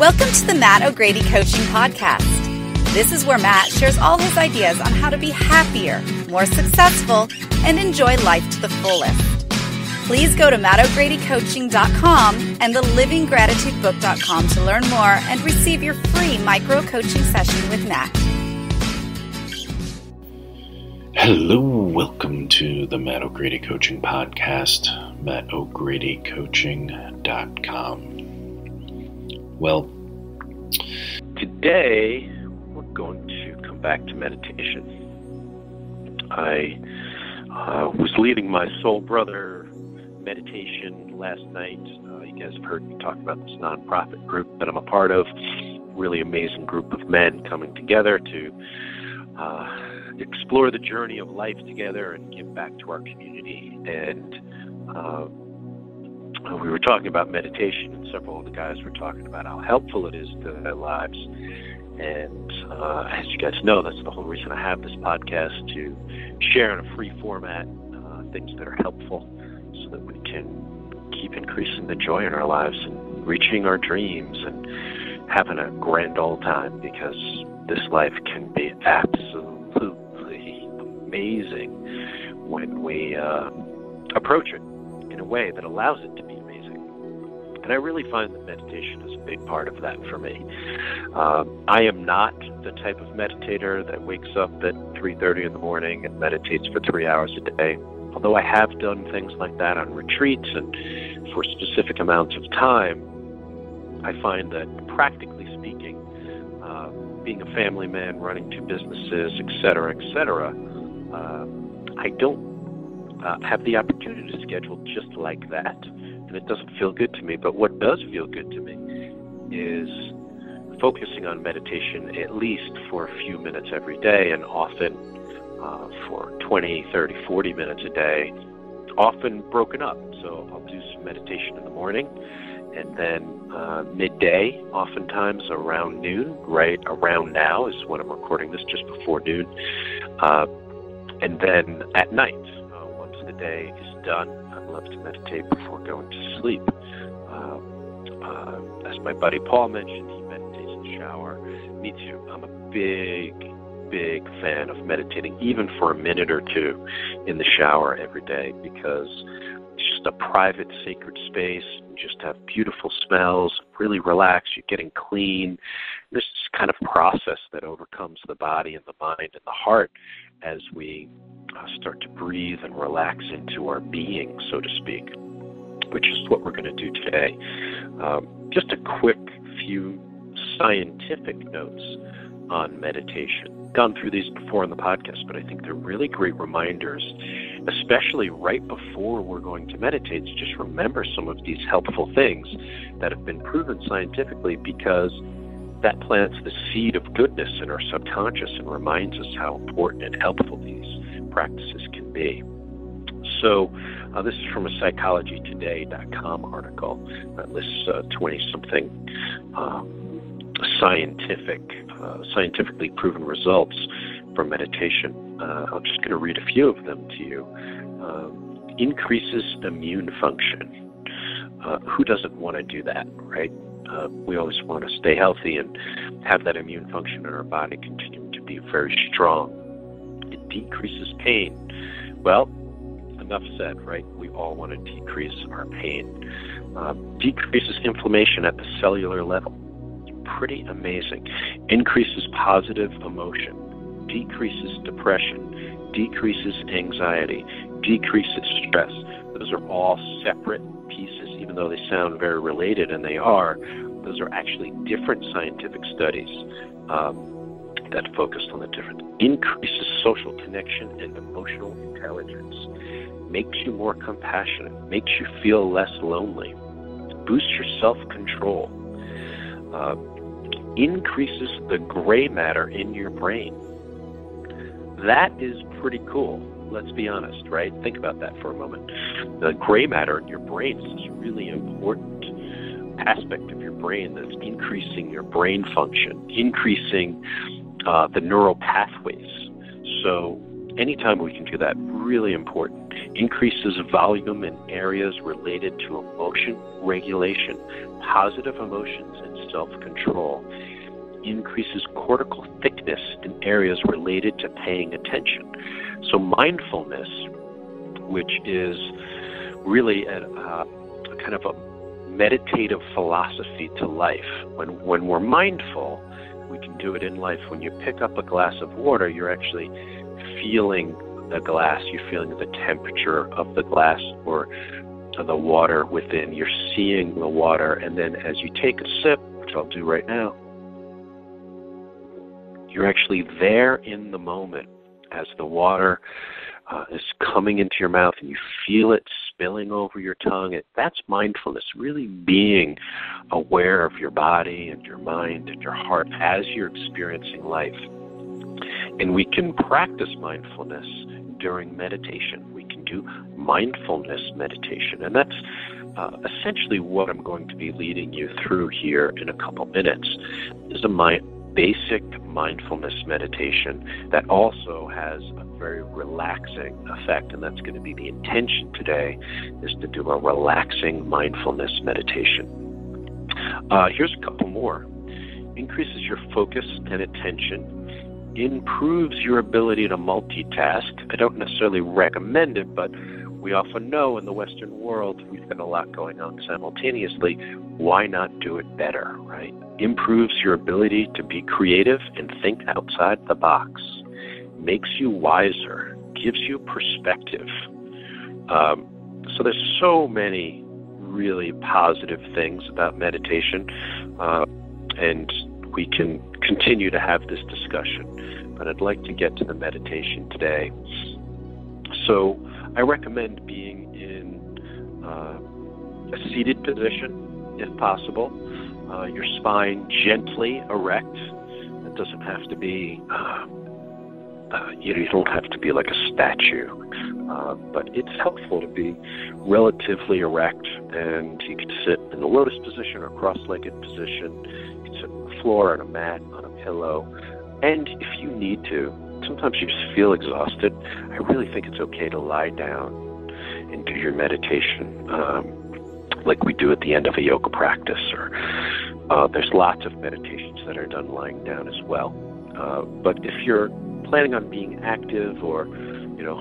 Welcome to the Matt O'Grady Coaching Podcast. This is where Matt shares all his ideas on how to be happier, more successful, and enjoy life to the fullest. Please go to mattogradycoaching.com and thelivinggratitudebook.com to learn more and receive your free micro-coaching session with Matt. Hello, welcome to the Matt O'Grady Coaching Podcast, mattogradycoaching.com. Well, today we're going to come back to meditation. I was leading my soul brother meditation last night. You guys have heard me talk about this nonprofit group that I'm a part of. Really amazing group of men coming together to explore the journey of life together and give back to our community. And we were talking about meditation, and several of the guys were talking about how helpful it is to their lives. And as you guys know, that's the whole reason I have this podcast, to share in a free format things that are helpful so that we can keep increasing the joy in our lives and reaching our dreams and having a grand old time, because this life can be absolutely amazing when we approach it in a way that allows it to be amazing. And I really find that meditation is a big part of that for me. I am not the type of meditator that wakes up at 3:30 in the morning and meditates for 3 hours a day, although I have done things like that on retreats and for specific amounts of time. I find that, practically speaking, being a family man, running two businesses, et cetera, I don't have the opportunity to schedule just like that, and it doesn't feel good to me. But what does feel good to me is focusing on meditation at least for a few minutes every day, and often for 20, 30, 40 minutes a day, often broken up. So I'll do some meditation in the morning, and then midday, oftentimes around noon, right around now is when I'm recording this, just before noon, and then at night. Once the day is done, I love to meditate before going to sleep. As my buddy Paul mentioned, he meditates in the shower. Me too. I'm a big fan of meditating, even for a minute or two in the shower every day, because it's just a private, sacred space. You just have beautiful smells, really relax. You're getting clean. This is kind of process that overcomes the body and the mind and the heart as we start to breathe and relax into our being, so to speak, which is what we're going to do today. Just a quick few scientific notes on meditation. Gone through these before on the podcast, but I think they're really great reminders, especially right before we're going to meditate, to just remember some of these helpful things that have been proven scientifically, because that plants the seed of goodness in our subconscious and reminds us how important and helpful these practices can be. So this is from a psychologytoday.com article that lists 20-something scientifically proven results from meditation. I'm just going to read a few of them to you. Increases immune function. Who doesn't want to do that, right? We always want to stay healthy and have that immune function in our body continue to be very strong. It decreases pain. Well, enough said, right? We all want to decrease our pain. Decreases inflammation at the cellular level. Pretty amazing. Increases positive emotion. Decreases depression. Decreases anxiety. Decreases stress. Those are all separate pieces, even though they sound very related, and they are. Those are actually different scientific studies that focused on the different. Increases social connection and emotional intelligence. Makes you more compassionate. Makes you feel less lonely. Boosts your self-control. Increases the gray matter in your brain. That is pretty cool. Let's be honest, right? Think about that for a moment. The gray matter in your brain is this really important aspect of your brain that's increasing your brain function, increasing the neural pathways. So anytime we can do that, really important. Increases volume in areas related to emotion regulation, positive emotions, and self-control, increases cortical thickness in areas related to paying attention. So mindfulness, which is really a kind of a meditative philosophy to life. When we're mindful, we can do it in life. When you pick up a glass of water, you're actually feeling the glass. You're feeling the temperature of the glass or the water within. You're seeing the water, and then as you take a sip, which I'll do right now, you're actually there in the moment as the water is coming into your mouth and you feel it spilling over your tongue. That's mindfulness, really being aware of your body and your mind and your heart as you're experiencing life. And we can practice mindfulness during meditation. We can do mindfulness meditation. And that's essentially what I'm going to be leading you through here in a couple minutes. This is a basic mindfulness meditation that also has a very relaxing effect, and that's going to be the intention today, is to do a relaxing mindfulness meditation. Here's a couple more. Increases your focus and attention, improves your ability to multitask. I don't necessarily recommend it, but we often know in the Western world we've got a lot going on simultaneously. Why not do it better, right? Improves your ability to be creative and think outside the box. Makes you wiser. Gives you perspective. So there's so many really positive things about meditation, and we can continue to have this discussion. But I'd like to get to the meditation today. So I recommend being in a seated position, if possible. Your spine gently erect. It doesn't have to be, you don't have to be like a statue, but it's helpful to be relatively erect, and you can sit in the lotus position or cross-legged position. You can sit on the floor, on a mat, on a pillow, and if you need to, sometimes you just feel exhausted, I really think it's okay to lie down and do your meditation like we do at the end of a yoga practice. Or there's lots of meditations that are done lying down as well. But if you're planning on being active or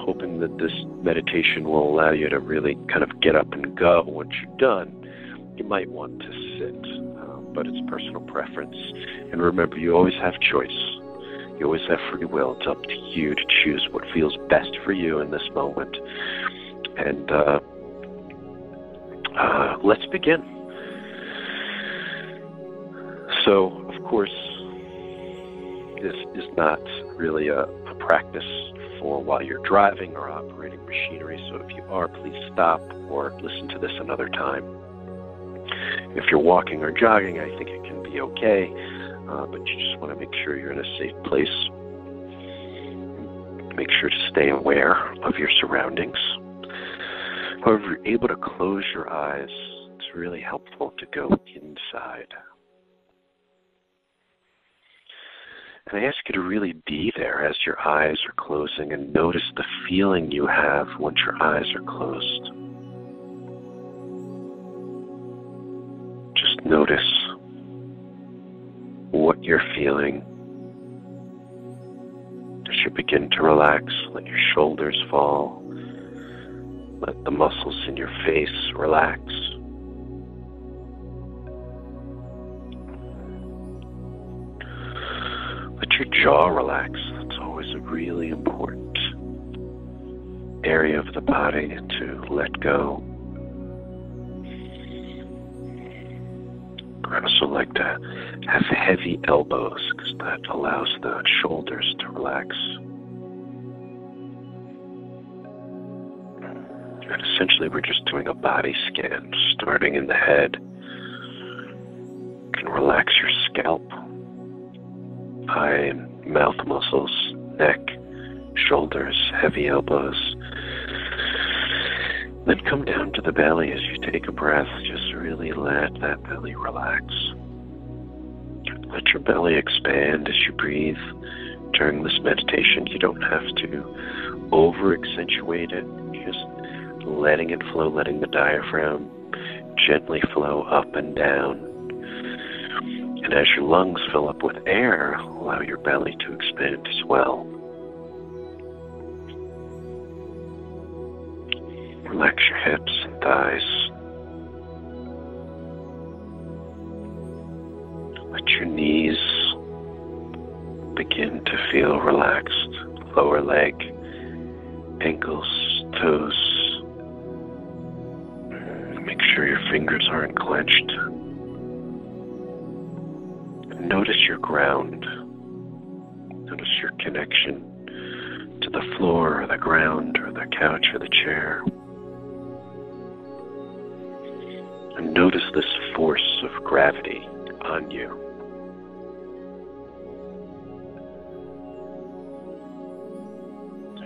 hoping that this meditation will allow you to really kind of get up and go once you're done, you might want to sit. But it's personal preference. And remember, you always have choice. You always have free will. It's up to you to choose what feels best for you in this moment. And let's begin. So, of course, this is not really a practice for while you're driving or operating machinery. So if you are, please stop or listen to this another time. If you're walking or jogging, I think it can be okay. But you just want to make sure you're in a safe place. Make sure to stay aware of your surroundings. However, if you're able to close your eyes, it's really helpful to go inside. And I ask you to really be there as your eyes are closing and notice the feeling you have once your eyes are closed. Just notice what you're feeling. As you begin to relax, let your shoulders fall. Let the muscles in your face relax. Let your jaw relax. That's always a really important area of the body to let go. I also like to have heavy elbows because that allows the shoulders to relax. And essentially we're just doing a body scan, starting in the head. You can relax your scalp, eye and mouth muscles, neck, shoulders, heavy elbows. Then come down to the belly as you take a breath. Just really let that belly relax. Let your belly expand as you breathe during this meditation. You don't have to over-accentuate it. Just letting it flow, letting the diaphragm gently flow up and down. And as your lungs fill up with air, allow your belly to expand as well. Relax your hips and thighs. Let your knees begin to feel relaxed. Lower leg, ankles, toes. Make sure your fingers aren't clenched. Notice your ground. Notice your connection to the floor or the ground or the couch or the chair. And notice this force of gravity on you.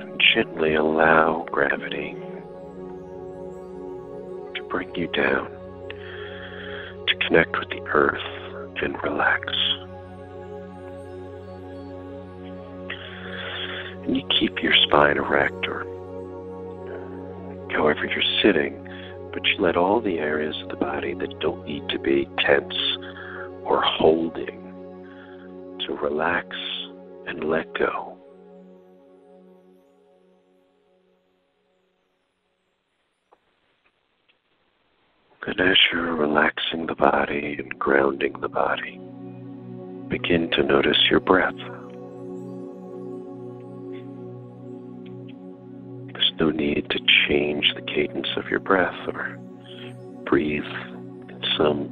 And gently allow gravity to bring you down, to connect with the earth and relax. And you keep your spine erect or however you're sitting, but you let all the areas of the body that don't need to be tense or holding to relax and let go. And as you're relaxing the body and grounding the body, begin to notice your breath. There's no need to change the cadence of your breath or breathe in some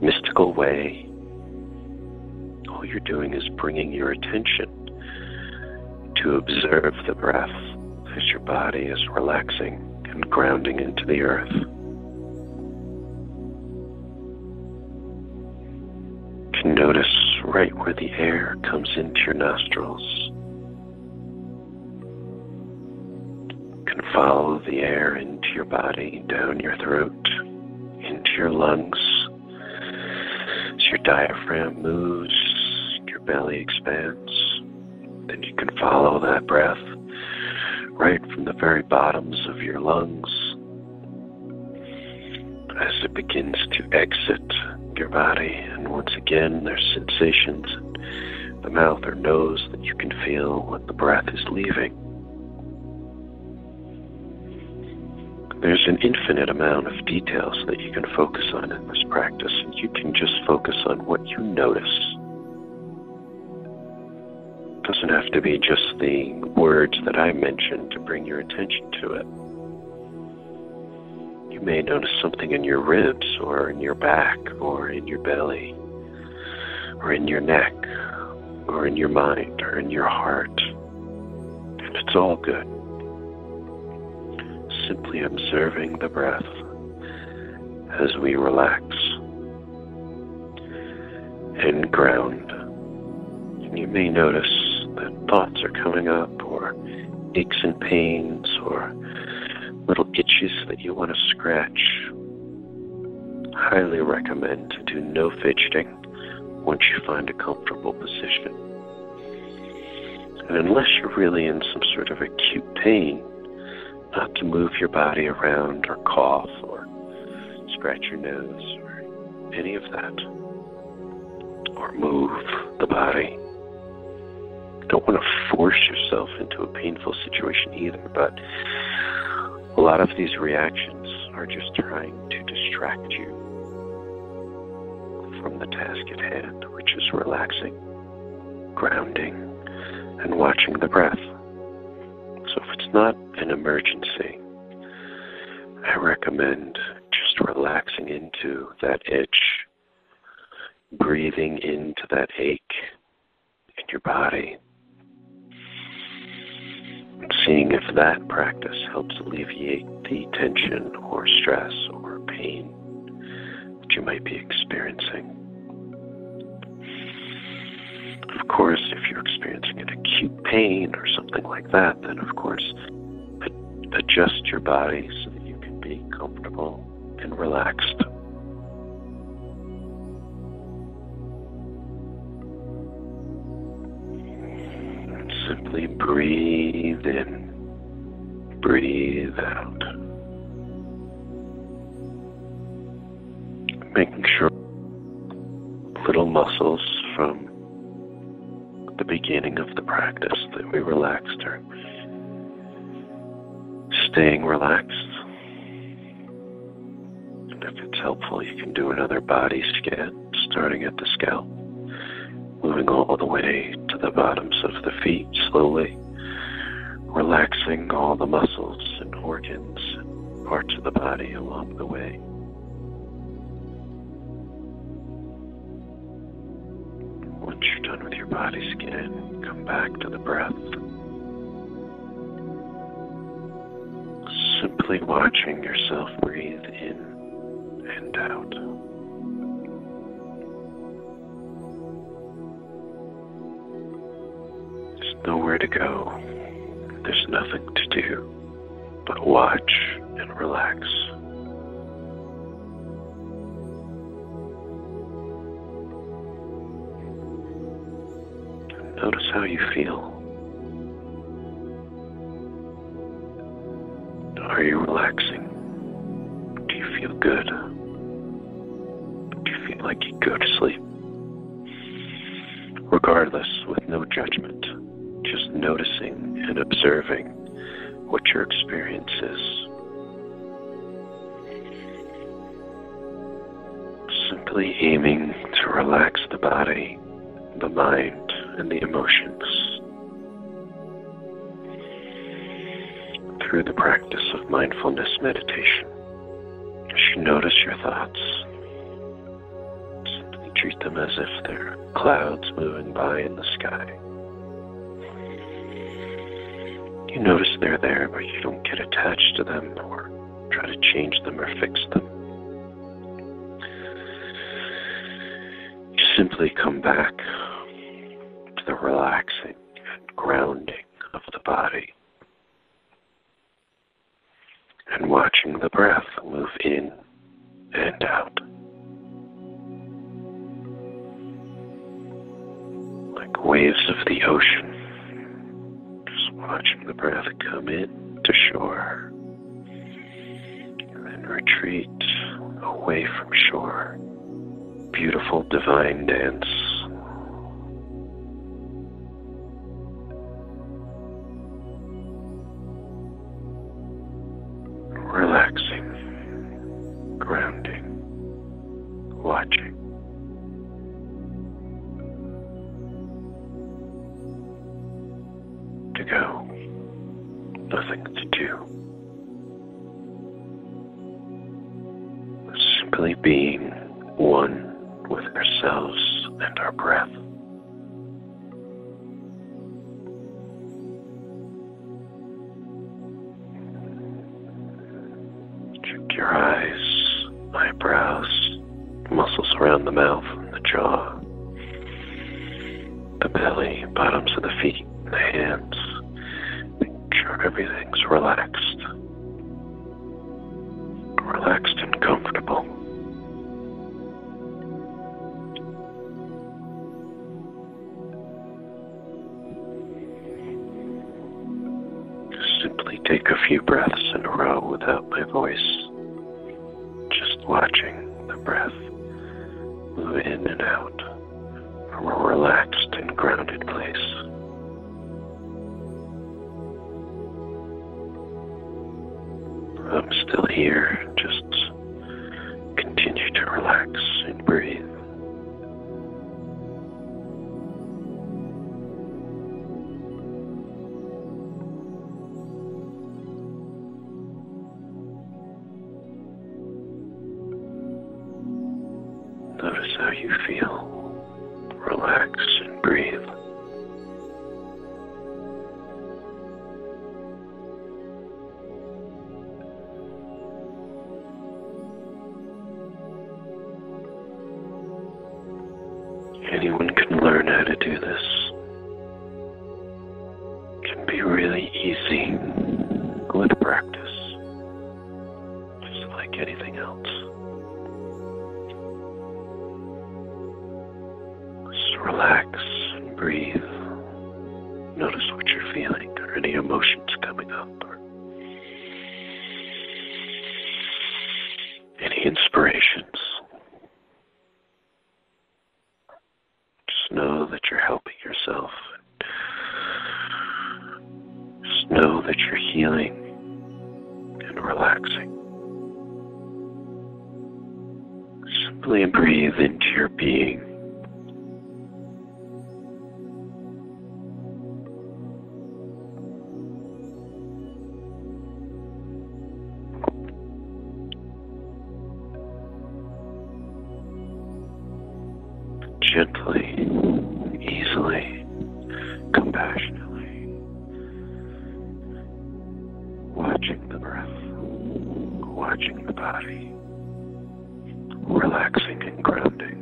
mystical way. All you're doing is bringing your attention to observe the breath as your body is relaxing and grounding into the earth. You can notice right where the air comes into your nostrils. You can follow the air into your body, down your throat, into your lungs. As your diaphragm moves, your belly expands. Then you can follow that breath right from the very bottoms of your lungs as it begins to exit your body. And once again, there's sensations in the mouth or nose that you can feel when the breath is leaving. There's an infinite amount of details that you can focus on in this practice, and you can just focus on what you notice. It doesn't have to be just the words that I mentioned to bring your attention to it. You may notice something in your ribs or in your back or in your belly or in your neck or in your mind or in your heart. And it's all good. Simply observing the breath as we relax and ground. And you may notice that thoughts are coming up, or aches and pains, or little itches that you want to scratch. I highly recommend to do no fidgeting once you find a comfortable position. And unless you're really in some sort of acute pain, not to move your body around or cough or scratch your nose or any of that, or move the body. Don't want to force yourself into a painful situation either, but a lot of these reactions are just trying to distract you from the task at hand, which is relaxing, grounding, and watching the breath. So if it's not an emergency, I recommend just relaxing into that itch, breathing into that ache in your body, and seeing if that practice helps alleviate the tension or stress or pain that you might be experiencing. Of course, if you're experiencing an acute pain or something like that, then of course, adjust your body so that you can be comfortable and relaxed. And simply breathe in, breathe out. Making sure little muscles from the beginning of the practice that we relaxed are staying relaxed. And if it's helpful, you can do another body scan, starting at the scalp, moving all the way to the bottoms of the feet slowly, relaxing all the muscles and organs and parts of the body along the way. Once you're done with your body scan, come back to the breath. Simply watching yourself breathe in and out. There's nowhere to go. There's nothing to do but watch and relax. Notice how you feel. Are you relaxing? Do you feel good? Do you feel like you go to sleep? Regardless, with no judgment, just noticing and observing what your experience is. Simply aiming to relax the body, the mind, and the emotions through the practice of mindfulness meditation. As you notice your thoughts, simply treat them as if they're clouds moving by in the sky. You notice they're there, but you don't get attached to them or try to change them or fix them. You simply come back to the relaxing and grounding of the body and watching the breath move in and out. Like waves of the ocean. Watching the breath come in to shore and then retreat away from shore. Beautiful divine dance. Relaxing, grounding, watching. To go, nothing to do. Simply being one with ourselves and our breath. Check your eyes, eyebrows, muscles around the mouth and the jaw, the belly, bottoms of the feet, the hands. Make sure everything's relaxed and comfortable. Simply take a few breaths in a row without my voice, just watching the breath move in and out from a relaxed and grounded place. I'm still here, just continue to relax and breathe. Notice how you feel. Relax and breathe. Anyone can learn how to do this. It can be really easy with practice, just like anything else. Just relax and breathe. Notice what you're feeling or any emotions coming up or any inspirations. you're helping yourself. Just know that you're healing and relaxing. Simply breathe into your being. Gently, easily, compassionately, watching the breath, watching the body, relaxing and grounding.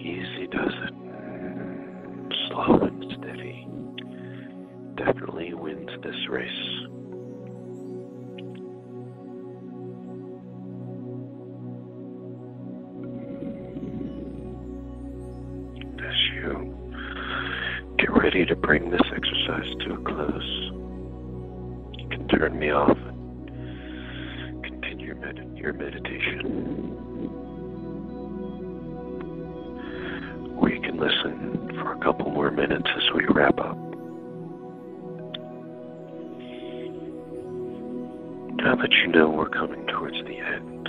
Easy does it. Slow and steady. Definitely wins this race. As you get ready to bring this exercise to a close, you can turn me off and continue your meditation. Or you can listen for a couple more minutes as we wrap up. Now that you know we're coming towards the end,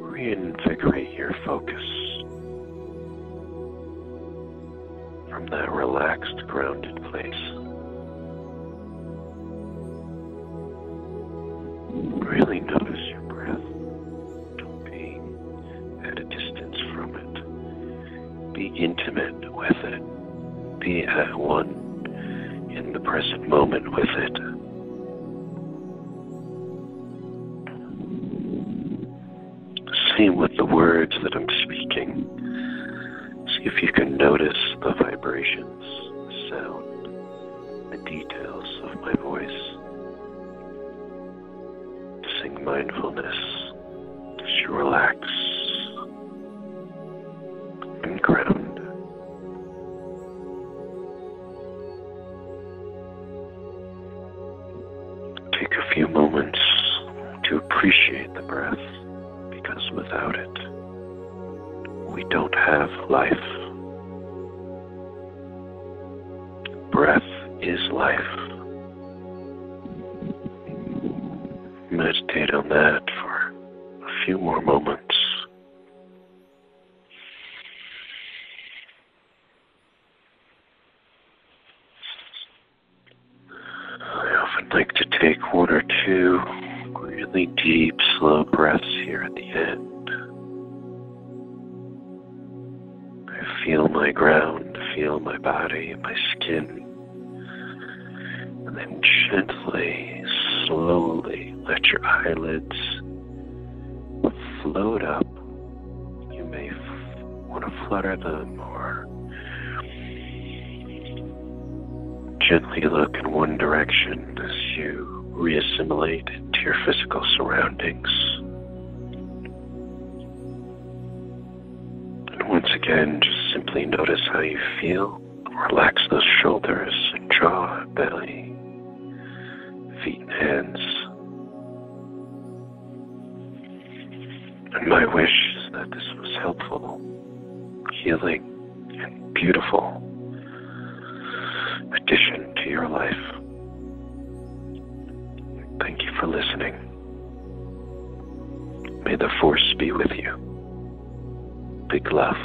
reinvigorate your focus from that relaxed, grounded place. Really notice your breath. Don't be at a distance from it. Be intimate with it. Be at one in the present moment with it. Same with the words that I'm speaking. See if you can notice the vibrations, the sound, the details of my voice. Sing mindfulness as you relax and ground. Take a few moments to appreciate the breath, because without it, we don't have life. Breath is life. Meditate on that for a few more moments. I often like to take one or two really deep, slow breaths here at the end. I feel my ground, feel my body, my skin, and then gently, slowly let your eyelids float up. You may want to flutter them or gently look in one direction as you reassimilate into your physical surroundings. And once again, just simply notice how you feel. Relax those shoulders and jaw, belly, feet and hands. And my wish is that this was helpful, healing, and beautiful addition to your life. Thank you for listening. May the force be with you. Big love.